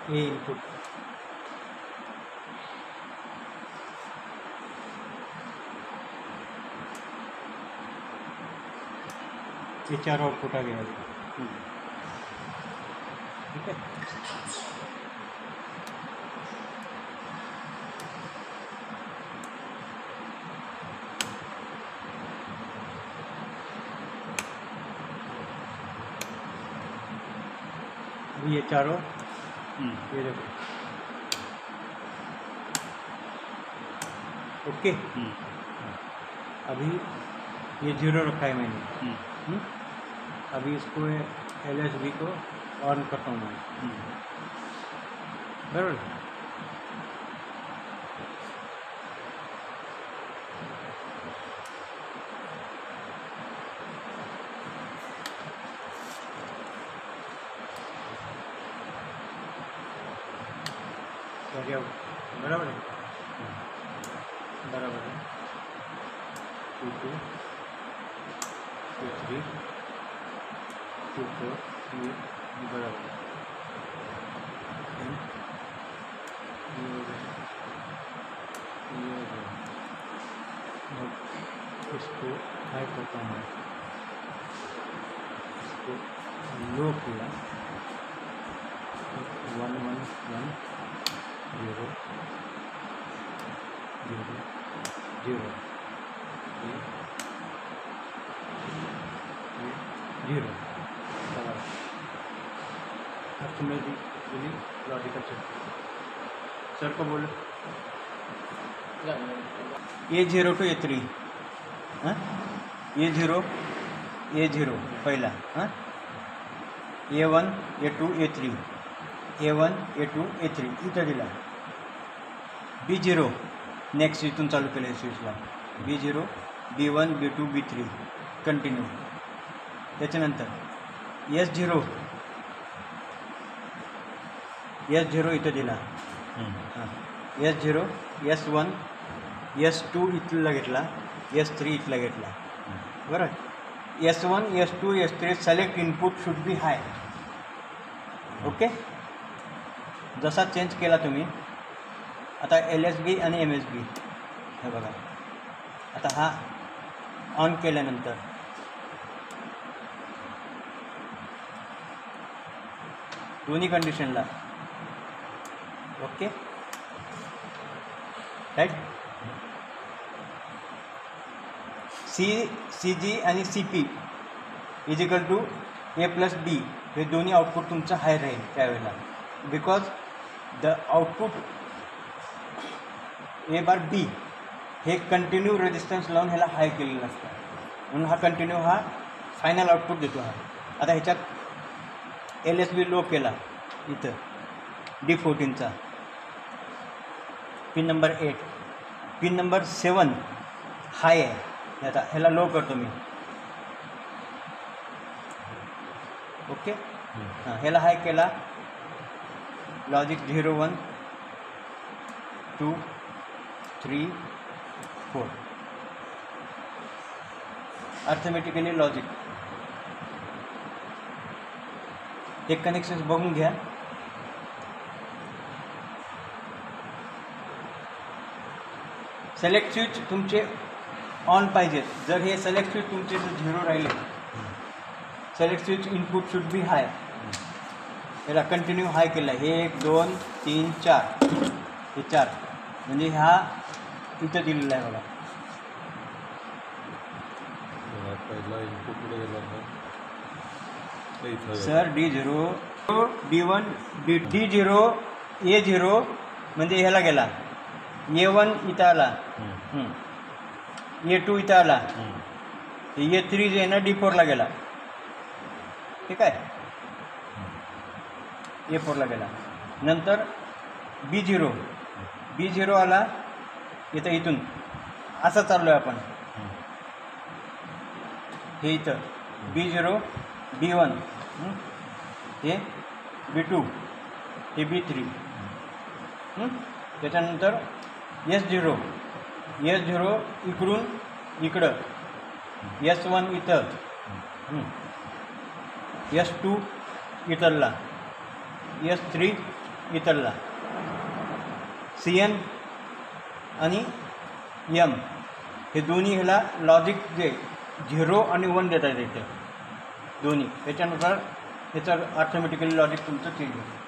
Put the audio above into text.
ए input ये 4 output आ गया। ठीक है, ये चारों ये देखो। ओके, अभी ये 0 रखा है मैंने। अभी इसको LSB को ऑन करता हूँ मैं, बराबर। क्या बराबर है, बराबर है। 2 2 2 3 2 4 ये बराबर है। ये हो गया, ये हो गया। अब इसको हाई करता हूँ, इसको लो किया 1 1 1 0 0 0 0। अर्थमेटिकली लॉजिकल सर को बोलो A0 to A3, हाँ A0 पहिला, हाँ A1 A2 A3 A1 A2 A3 इथं दिला। B0 नेक्स्ट इथून चालू केलं आहे स्विचला, B0 B1 B2 B3 continue. त्याच्यानंतर S0 इथं दिला, हां S0 S1 S2 इथला घेतला, S3 इथला घेतला, बरोबर। S1 S2 S3 select input should be high. Okay, जसा चेंज केला तुम्ही आता LSB आणि MSB हे बघा। आता हा ऑन केल्यानंतर दोन्ही कंडिशनला ओके राईट। CG आणि CP इजिकल टू A+B हे दोन्ही आउटपुट तुमचं हाय राहील त्यावेळेला, बिकॉज द आउटपुट A/B हे कंटिन्यू रेजिस्टन्स लावून ह्याला हाय केलेलं असतं, म्हणून हा कंटिन्यू हा फायनल आउटपुट देतो हा। आता ह्याच्यात LSB लो केला इथं D14चा पिन नंबर 8, पिन नंबर 7 हाय आहे। आता ह्याला लो करतो मी, ओके हां ह्याला हाय केला, लॉजिक 0 1 2 3 4 अर्थमेटिकली लॉजिक। हे कनेक्शन्स बघून घ्या। सिलेक्ट स्विच तुमचे ऑन पाहिजेत। जर हे सिलेक्ट स्विच तुमचे जर 0 राहिले, select switch input should be high, याला कंटिन्यू हाय केला। हे 1 2 3 4 हे 4 म्हणजे हा इथं दिलेला आहे बघा। पहिला इनपुट कुठे गेला sir D0 D1 D0 A0 म्हणजे ह्याला गेला, A1 इथं आला, A2 इथं आला, A3 जे आहे ना D4ला गेला, ठीक आहे, A4ला गेला। नंतर B0 आला इथं, इथून असं चाललो आहे आपण, हे इथं B0 B1 हे B2 हे B3, त्याच्यानंतर S0 इकडून इकडं, S1 इथं, S2 इथला, S3 इतरला CN आणि M हे दोन्ही ह्याला लॉजिक जे 0 आणि 1 देता येते दोन्ही, त्याच्यानुसार याचं ऑटोमॅटिकली लॉजिक तुमचं चेंज होतं.